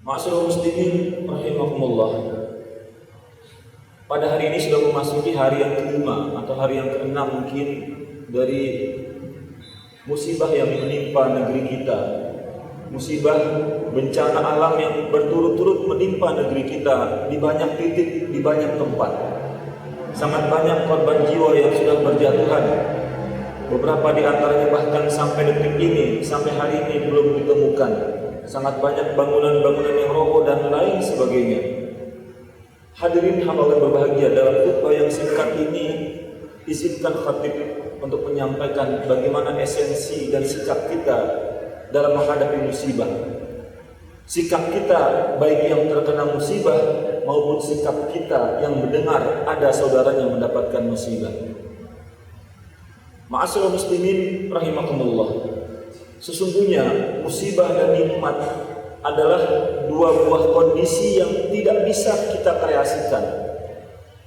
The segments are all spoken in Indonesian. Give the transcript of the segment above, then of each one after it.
Ma'asyiral muslimin rahimakumullah. Pada hari ini sudah memasuki hari yang kelima atau hari yang keenam mungkin dari musibah yang menimpa negeri kita. Musibah bencana alam yang berturut-turut menimpa negeri kita di banyak titik, di banyak tempat. Sangat banyak korban jiwa yang sudah berjatuhan. Beberapa di antaranya bahkan sampai detik ini, sampai hari ini belum ditemukan. Sangat banyak bangunan-bangunan yang roboh dan lain sebagainya. Hadirin hamba yang berbahagia, dalam khutbah yang singkat ini izinkan khatib untuk menyampaikan bagaimana esensi dan sikap kita dalam menghadapi musibah. Sikap kita baik yang terkena musibah maupun sikap kita yang mendengar ada saudaranya mendapatkan musibah. Ma'asyiral muslimin rahimakumullah. Sesungguhnya musibah dan nikmat adalah dua buah kondisi yang tidak bisa kita kreasikan.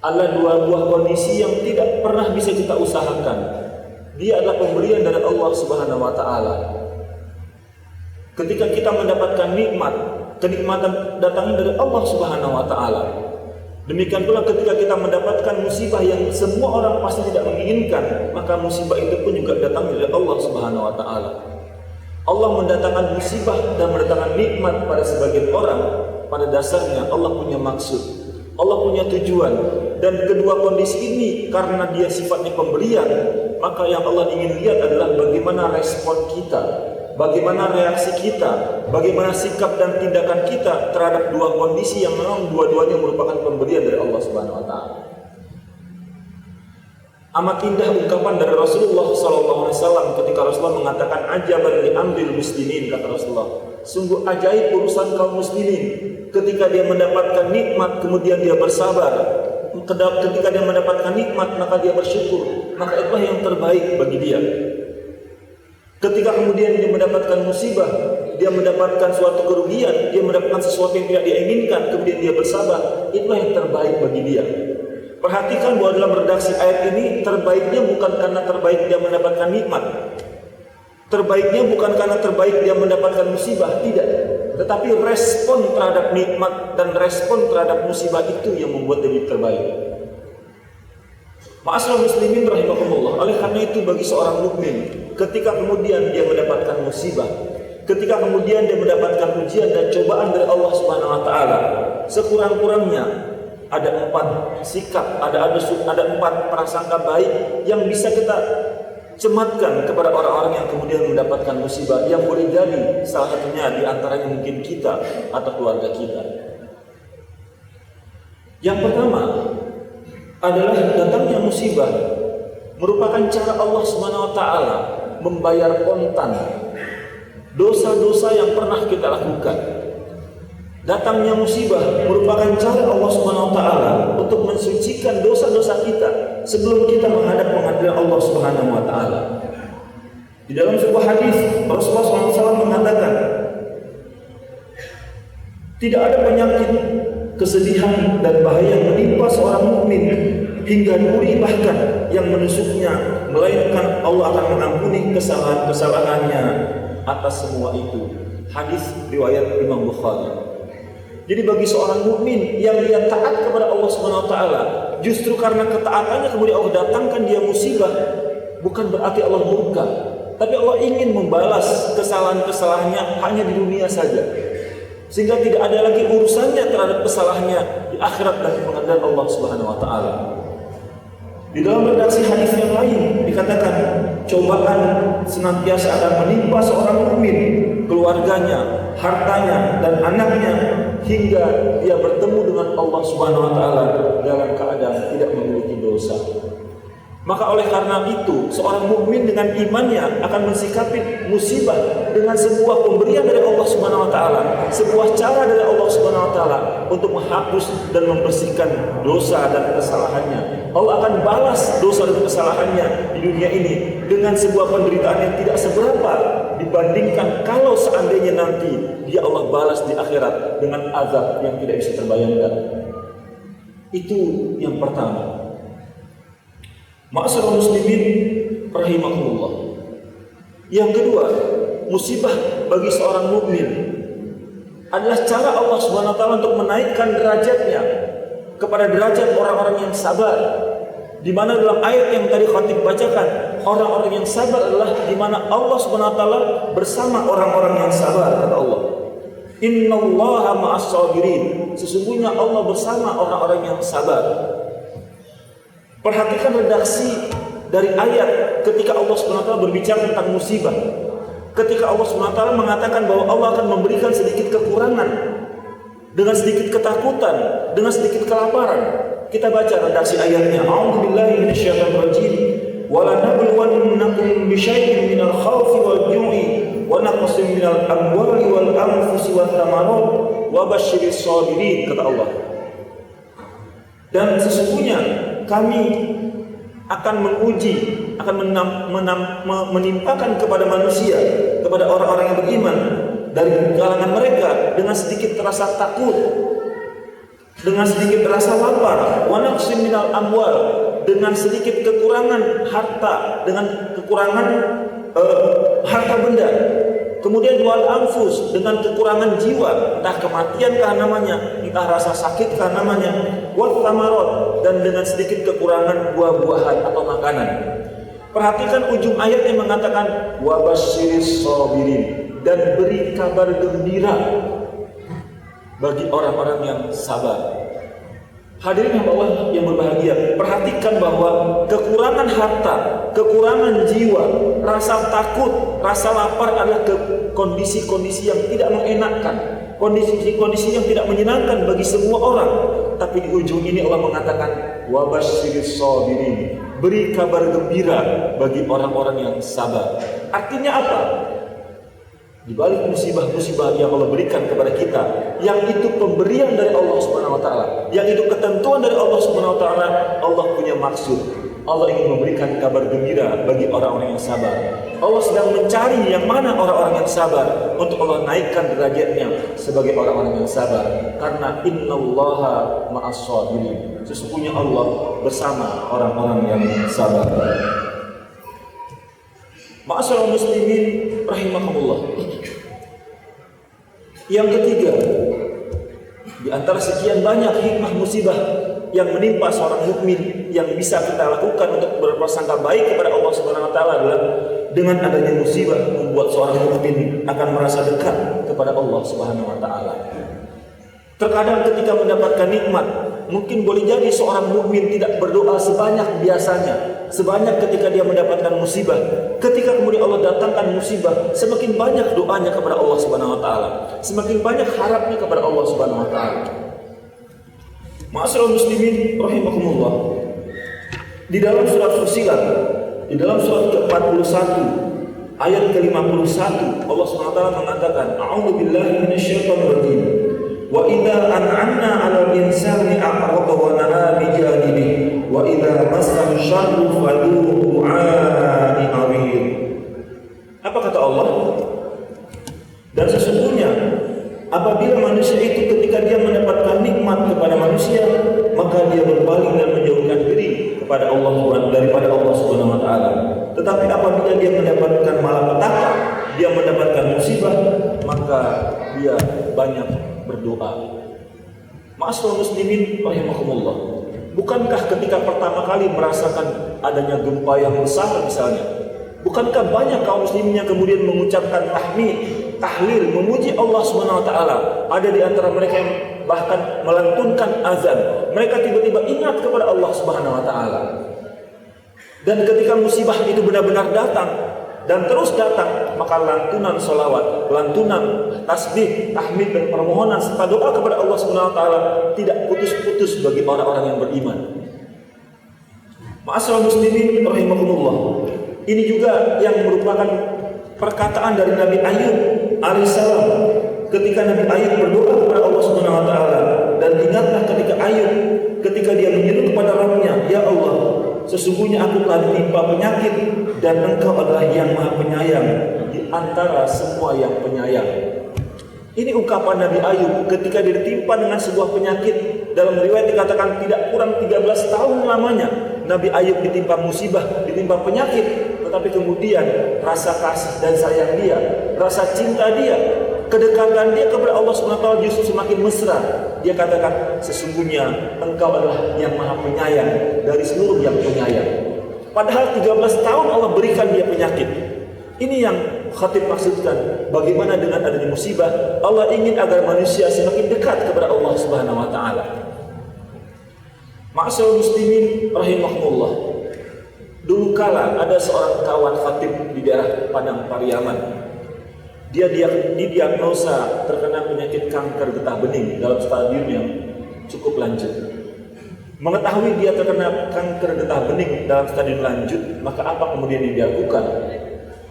Adalah dua buah kondisi yang tidak pernah bisa kita usahakan. Dia adalah pemberian dari Allah Subhanahu wa taala. Ketika kita mendapatkan nikmat, kenikmatan datangnya dari Allah Subhanahu wa taala. Demikian pula ketika kita mendapatkan musibah yang semua orang pasti tidak menginginkan, maka musibah itu pun juga datang dari Allah Subhanahu wa taala. Allah mendatangkan musibah dan mendatangkan nikmat pada sebagian orang. Pada dasarnya Allah punya maksud, Allah punya tujuan. Dan kedua kondisi ini karena dia sifatnya pemberian, maka yang Allah ingin lihat adalah bagaimana respon kita, bagaimana reaksi kita, bagaimana sikap dan tindakan kita terhadap dua kondisi yang memang dua-duanya merupakan pemberian dari Allah Subhanahu wa taala. Amat indah ungkapan dari Rasulullah SAW ketika Rasulullah mengatakan ajaban li amril muslimin, kata Rasulullah. Sungguh ajaib urusan kaum muslimin. Ketika dia mendapatkan nikmat kemudian dia bersabar. Ketika dia mendapatkan nikmat maka dia bersyukur. Maka itulah yang terbaik bagi dia. Ketika kemudian dia mendapatkan musibah, dia mendapatkan suatu kerugian, dia mendapatkan sesuatu yang tidak dia inginkan, kemudian dia bersabar, itulah yang terbaik bagi dia. Perhatikan bahwa dalam redaksi ayat ini terbaiknya bukan karena terbaik dia mendapatkan nikmat, terbaiknya bukan karena terbaik dia mendapatkan musibah, tidak. Tetapi respon terhadap nikmat dan respon terhadap musibah itu yang membuat dia terbaik. Ma'asyiral muslimin rahimakumullah. Oleh karena itu bagi seorang mukmin, ketika kemudian dia mendapatkan musibah, ketika kemudian dia mendapatkan ujian dan cobaan dari Allah Subhanahu wa taala, sekurang-kurangnya ada 4 sikap, ada 4 prasangka baik yang bisa kita cematkan kepada orang-orang yang kemudian mendapatkan musibah, yang boleh jadi salah satunya di antaranya mungkin kita atau keluarga kita. Yang pertama adalah datangnya musibah merupakan cara Allah Subhanahu wa taala membayar kontan dosa-dosa yang pernah kita lakukan. Datangnya musibah merupakan cara Allah Subhanahu wa taala untuk mensucikan dosa-dosa kita sebelum kita menghadap pengadilan Allah Subhanahu wa taala. Di dalam sebuah hadis Rasulullah SAW mengatakan, tidak ada penyakit, kesedihan dan bahaya yang menimpa seorang mukmin hingga duri bahkan yang menusuknya, melainkan Allah akan mengampuni kesalahan-kesalahannya atas semua itu. Hadis riwayat Imam Bukhari. Jadi bagi seorang mukmin yang dia taat kepada Allah Subhanahu wa taala, justru karena ketaatannya kemudian Allah datangkan dia musibah, bukan berarti Allah murka, tapi Allah ingin membalas kesalahan-kesalahannya hanya di dunia saja. Sehingga tidak ada lagi urusannya terhadap kesalahannya di akhirat dan di pengadilan Allah Subhanahu wa taala. Di dalam redaksi hadis yang lain dikatakan cobaan senantiasa akan menimpa seorang mukmin, keluarganya, hartanya dan anaknya hingga dia bertemu dengan Allah Subhanahu wa taala dalam keadaan tidak memiliki dosa. Maka oleh karena itu, seorang mukmin dengan imannya akan mensikapi musibah dengan sebuah pemberian dari Allah Subhanahu wa taala, sebuah cara dari Allah Subhanahu wa taala untuk menghapus dan membersihkan dosa dan kesalahannya. Allah akan balas dosa dan kesalahannya di dunia ini dengan sebuah penderitaan yang tidak seberapa dibandingkan kalau seandainya nanti dia Allah balas di akhirat dengan azab yang tidak bisa terbayangkan. Itu yang pertama. Ma'asyiral muslimin rahimakumullah. Yang kedua, musibah bagi seorang mukmin adalah cara Allah Subhanahu wa taala untuk menaikkan derajatnya kepada derajat orang-orang yang sabar. Di mana dalam ayat yang tadi khatib bacakan, orang-orang yang sabar adalah di mana Allah Subhanahu wa taala bersama orang-orang yang sabar, kata Allah. Innallaha ma'as sabirin. Sesungguhnya Allah bersama orang-orang yang sabar. Perhatikan redaksi dari ayat ketika Allah Subhanahu wa taala berbicara tentang musibah. Ketika Allah Subhanahu wa taala mengatakan bahwa Allah akan memberikan sedikit kekurangan, dengan sedikit ketakutan, dengan sedikit kelaparan. Kita baca redaksi ayatnya. A'udzubillahi minasyaitonir rajim. Wa lanabluwannakum bisyai'in minal khaufi wal ju'i wa naqsin minal amwali wal anfusi wath thamarat wa basyiris sabirin, kata Allah. Dan sesungguhnya kami akan menguji, akan menimpakan kepada manusia, kepada orang-orang yang beriman dari kalangan mereka dengan sedikit rasa takut, dengan sedikit rasa lapar, wa naqsin minal amwal, dengan sedikit kekurangan harta, dengan kekurangan harta benda. Kemudian wal anfus, dengan kekurangan jiwa, entah kematian kah namanya, entah rasa sakit kah namanya, wat thamarat, dan dengan sedikit kekurangan buah-buahan atau makanan. Perhatikan ujung ayat yang mengatakan wa basyiris sabirin, dan beri kabar gembira bagi orang-orang yang sabar. Hadirin Allah yang berbahagia, perhatikan bahwa kekurangan harta, kekurangan jiwa, rasa takut, rasa lapar adalah kondisi-kondisi yang tidak mengenakkan, kondisi-kondisi yang tidak menyenangkan bagi semua orang. Tapi di ujung ini Allah mengatakan wa basyiris sabirin, beri kabar gembira bagi orang-orang yang sabar. Artinya apa? Di balik musibah-musibah yang Allah berikan kepada kita, yang itu pemberian dari Allah Subhanahu wa taala, yang itu ketentuan dari Allah Subhanahu wa taala, Allah punya maksud. Allah ingin memberikan kabar gembira bagi orang-orang yang sabar. Allah sedang mencari yang mana orang-orang yang sabar untuk Allah naikkan derajatnya sebagai orang-orang yang sabar. Karena innallaha ma'as sabirin. Sesungguhnya Allah bersama orang-orang yang sabar. Ma'asyiral muslimin rahimakumullah. Yang ketiga, di antara sekian banyak hikmah musibah yang menimpa seorang mukmin yang bisa kita lakukan untuk berprasangka baik kepada Allah Subhanahu wa taala adalah dengan adanya musibah membuat seorang mukmin akan merasa dekat kepada Allah Subhanahu wa taala. Terkadang ketika mendapatkan nikmat, mungkin boleh jadi seorang mukmin tidak berdoa sebanyak biasanya, sebanyak ketika dia mendapatkan musibah. Ketika kemudian Allah datangkan musibah, semakin banyak doanya kepada Allah Subhanahu wa taala, semakin banyak harapnya kepada Allah Subhanahu wa taala. Ma'asyiral muslimin rahimakumullah. Di dalam surat Fussilat, di dalam surat ke-41 ayat ke-51, Allah Subhanahu wa taala mengatakan, a'udzubillahi minasyaitonir rajim. Wa idza an'amna 'alal insani a'rada wa na'a bi janibihi wa idza massahu syarru fadhu du'a'i arid. Apa kata Allah? Dan sesungguhnya apabila manusia itu ketika dia mendapatkan nikmat kepada manusia, maka dia berpaling dan menjauhkan diri kepada Allah daripada Allah Subhanahu wa taala. Tetapi apabila dia mendapatkan malapetaka, dia mendapatkan musibah, maka dia banyak berdoa. Ma'asyiral muslimin rahimakumullah. Bukankah ketika pertama kali merasakan adanya gempa yang besar misalnya, bukankah banyak kaum muslimin yang kemudian mengucapkan tahmid, tahlil, memuji Allah Subhanahu wa taala? Ada di antara mereka yang bahkan melantunkan azan. Mereka tiba-tiba ingat kepada Allah Subhanahu wa taala. Dan ketika musibah itu benar-benar datang dan terus datang, maka lantunan sholawat, lantunan tasbih, tahmid dan permohonan serta doa kepada Allah Subhanahu wa taala tidak putus-putus bagi orang-orang yang beriman. Ma'asyiral muslimin rahimakumullah. Ini juga yang merupakan perkataan dari Nabi Ayub alaihissalam ketika Nabi Ayub berdoa kepada Allah Subhanahu wa taala. Dan ingatlah ketika Ayub ketika dia menyeru kepada Rabbnya, ya Allah, sesungguhnya aku telah ditimpa penyakit dan Engkau adalah yang Maha Penyayang di antara semua yang penyayang. Ini ungkapan Nabi Ayub ketika dia ditimpa dengan sebuah penyakit. Dalam riwayat dikatakan tidak kurang 13 tahun lamanya Nabi Ayub ditimpa musibah, ditimpa penyakit. Tetapi kemudian rasa kasih dan sayang dia, rasa cinta dia kedekatan dia kepada Allah SWT justru semakin mesra. Dia katakan, sesungguhnya engkau adalah yang maha penyayang dari seluruh yang penyayang. Padahal 13 tahun Allah berikan dia penyakit. Ini yang khatib maksudkan. Bagaimana dengan adanya musibah, Allah ingin agar manusia semakin dekat kepada Allah Subhanahu wa taala. Ma'asyiral muslimin rahimahullah. Dulu kala ada seorang kawan khatib di daerah Padang Pariaman. Dia didiagnosa terkena penyakit kanker getah bening dalam stadium yang cukup lanjut. Mengetahui dia terkena kanker getah bening dalam stadium lanjut, maka apa kemudian yang dia lakukan?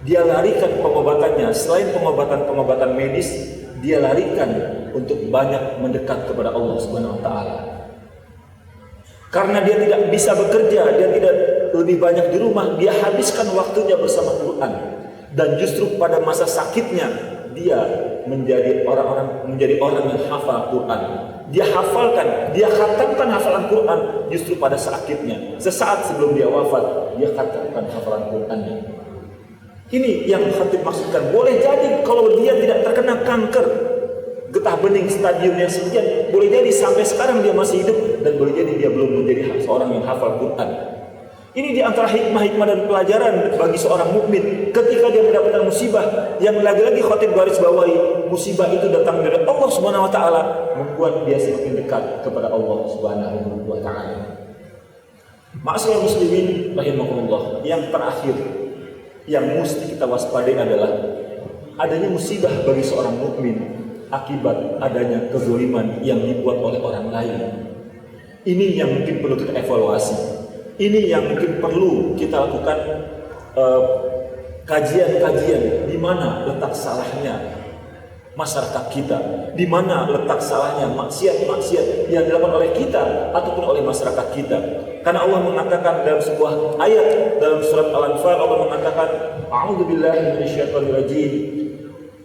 Dia larikan pengobatannya. Selain pengobatan medis, dia larikan untuk banyak mendekat kepada Allah Subhanahu wa taala. Karena dia tidak bisa bekerja, dia tidak lebih banyak di rumah, dia habiskan waktunya bersama Quran. Dan justru pada masa sakitnya dia menjadi orang yang hafal Quran. Dia hafalkan, dia khatamkan hafalan Quran justru pada sakitnya. Sesaat sebelum dia wafat, dia khatamkan hafalan Qurannya. Ini yang khatib maksudkan. Boleh jadi kalau dia tidak terkena kanker getah bening stadium yang sekian, boleh jadi sampai sekarang dia masih hidup, dan boleh jadi dia belum menjadi seorang yang hafal Quran. Ini di antara hikmah-hikmah dan pelajaran bagi seorang mukmin ketika dia mendapatkan musibah, yang lagi-lagi khatib garis bawahi, musibah itu datang dari Allah Subhanahu wa taala, membuat dia semakin dekat kepada Allah Subhanahu wa taala. Ma'asyiral muslimin rahimakumullah, yang terakhir yang mesti kita waspadai adalah adanya musibah bagi seorang mukmin akibat adanya kezaliman yang dibuat oleh orang lain. Ini yang mungkin perlu kita evaluasi. Ini yang mungkin perlu kita lakukan kajian-kajian, di mana letak salahnya masyarakat kita, di mana letak salahnya maksiat-maksiat yang dilakukan oleh kita ataupun oleh masyarakat kita. Karena Allah mengatakan dalam sebuah ayat dalam surat Al-Anfal, Allah mengatakan, "A'udzubillahi minasyaitonir rajim.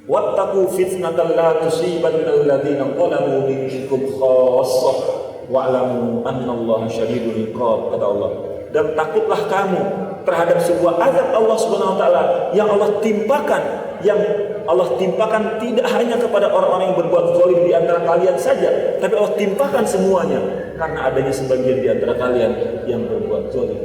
Wattaqu fitnatan la tusibannal ladzina zalamu minkum khassah. Wa'lamu annallaha syadidul iqab," kata Allah. Dan takutlah kamu terhadap sebuah azab Allah Subhanahu wa taala yang Allah timpakan tidak hanya kepada orang-orang yang berbuat zalim di antara kalian saja, tapi Allah timpakan semuanya karena adanya sebagian di antara kalian yang berbuat zalim.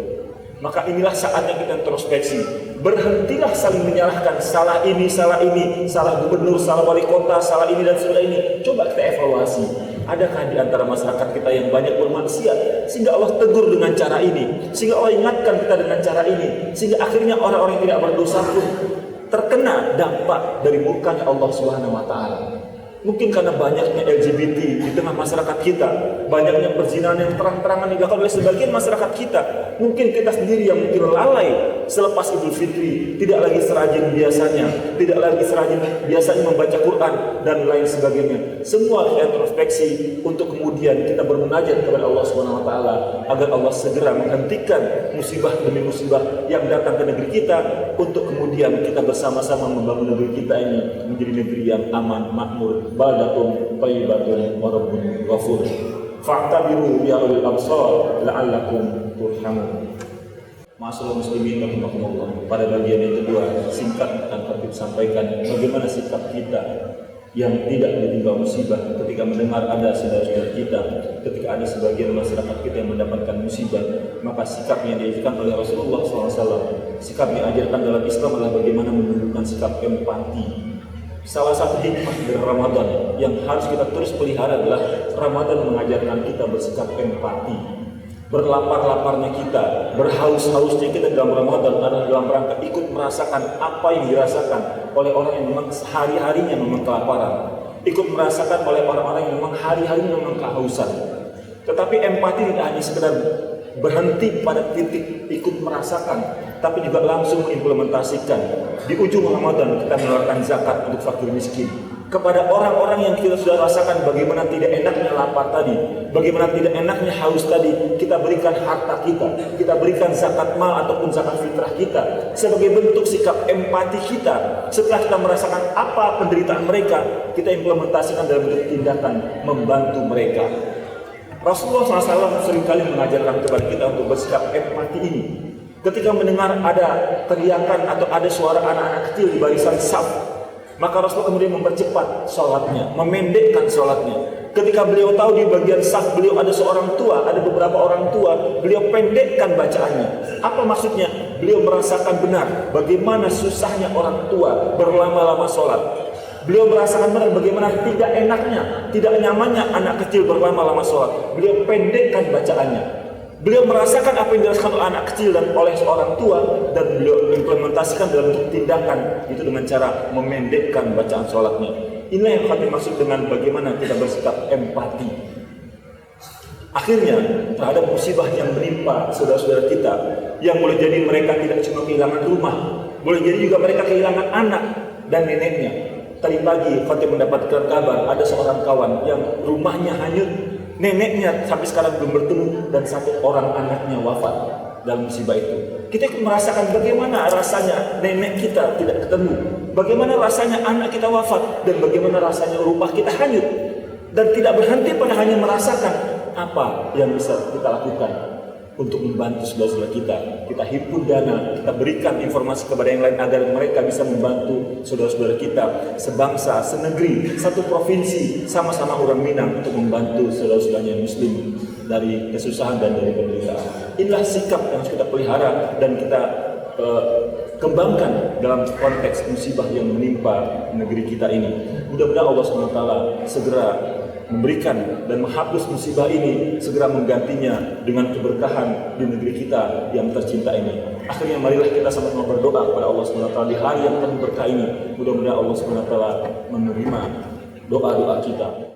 Maka inilah saatnya kita introspeksi. Berhentilah saling menyalahkan, salah ini, salah gubernur, salah wali kota, salah ini dan salah ini. Coba kita evaluasi. Adakah di antara masyarakat kita yang banyak bermaksiat sehingga Allah tegur dengan cara ini, sehingga Allah ingatkan kita dengan cara ini, sehingga akhirnya orang-orang yang tidak berdosa pun terkena dampak dari murkanya Allah Subhanahu wa taala. Mungkin karena banyaknya LGBT di tengah masyarakat kita, banyaknya perzinahan yang terang-terangan dilakukan oleh sebagian masyarakat kita. Mungkin kita sendiri yang mungkin lalai selepas Idul Fitri, tidak lagi serajin biasanya, tidak lagi serajin biasanya membaca Quran dan lain sebagainya. Semua introspeksi untuk kemudian kita bermunajat kepada Allah Subhanahu wa taala agar Allah segera menghentikan musibah demi musibah yang datang ke negeri kita, untuk kemudian kita bersama-sama membangun negeri kita ini menjadi negeri yang aman, makmur, baldatun thayyibatun wa rabbun ghafur. Fa'tabiru ya ulil absar la'allakum turhamun. Ma'asyiral muslimin rahimakumullah. Pada bagian yang kedua, singkat akan khatib sampaikan bagaimana sikap kita yang tidak ditimpa musibah ketika mendengar ada saudara-saudara kita, ketika ada sebagian masyarakat kita yang mendapatkan musibah, maka sikap yang diajarkan oleh Rasulullah SAW, sikap yang diajarkan dalam Islam adalah bagaimana menunjukkan sikap empati. Salah satu hikmah dari Ramadan yang harus kita terus pelihara adalah Ramadan mengajarkan kita bersikap empati. Berlapar-laparnya kita, berhaus-hausnya kita dalam Ramadan adalah dalam rangka ikut merasakan apa yang dirasakan oleh orang yang memang sehari-harinya memang kelaparan, ikut merasakan oleh orang-orang yang memang hari-harinya memang kehausan. Tetapi empati tidak hanya sekedar berhenti pada titik ikut merasakan, tapi juga langsung mengimplementasikan. Di ujung Ramadan kita mengeluarkan zakat untuk fakir miskin. Kepada orang-orang yang kita sudah rasakan bagaimana tidak enaknya lapar tadi, bagaimana tidak enaknya haus tadi, kita berikan harta kita berikan zakat mal ataupun zakat fitrah kita sebagai bentuk sikap empati kita. Setelah kita merasakan apa penderitaan mereka, kita implementasikan dalam bentuk tindakan membantu mereka. Rasulullah SAW seringkali mengajarkan kepada kita untuk bersikap empati ini. Ketika mendengar ada teriakan atau ada suara anak-anak kecil di barisan saf, Maka Rasul kemudian mempercepat sholatnya, memendekkan sholatnya. Ketika beliau tahu di bagian saf beliau ada seorang tua, ada beberapa orang tua, beliau pendekkan bacaannya. Apa maksudnya? Beliau merasakan benar bagaimana susahnya orang tua berlama-lama sholat. Beliau merasakan benar bagaimana tidak enaknya, tidak nyamannya anak kecil berlama-lama sholat. Beliau pendekkan bacaannya. Beliau merasakan apa yang dirasakan oleh anak kecil dan oleh seorang tua, dan beliau implementasikan dalam bentuk tindakan, itu dengan cara memendekkan bacaan sholatnya. Inilah yang kami maksud dengan bagaimana kita bersikap empati. Akhirnya terhadap musibah yang menimpa saudara-saudara kita, yang boleh jadi mereka tidak cuma kehilangan rumah, boleh jadi juga mereka kehilangan anak dan neneknya. Tadi pagi Fatih mendapatkan kabar ada seorang kawan yang rumahnya hanyut, neneknya sampai sekarang belum bertemu, dan satu orang anaknya wafat dalam musibah itu. Kita merasakan bagaimana rasanya nenek kita tidak ketemu, bagaimana rasanya anak kita wafat, dan bagaimana rasanya rumah kita hanyut. Dan tidak berhenti pada hanya merasakan, apa yang bisa kita lakukan untuk membantu saudara-saudara kita. Kita himpun dana, kita berikan informasi kepada yang lain agar mereka bisa membantu saudara-saudara kita sebangsa, senegeri, satu provinsi, sama-sama orang Minang untuk membantu saudara-saudaranya muslim dari kesusahan dan dari penderitaan. Inilah sikap yang harus kita pelihara dan kita kembangkan dalam konteks musibah yang menimpa negeri kita ini. Mudah-mudahan Allah SWT segera memberikan dan menghapus musibah ini, segera menggantinya dengan keberkahan di negeri kita yang tercinta ini. Akhirnya marilah kita sama-sama berdoa kepada Allah SWT di hari yang penuh berkah ini. Mudah-mudahan Allah SWT menerima doa-doa kita.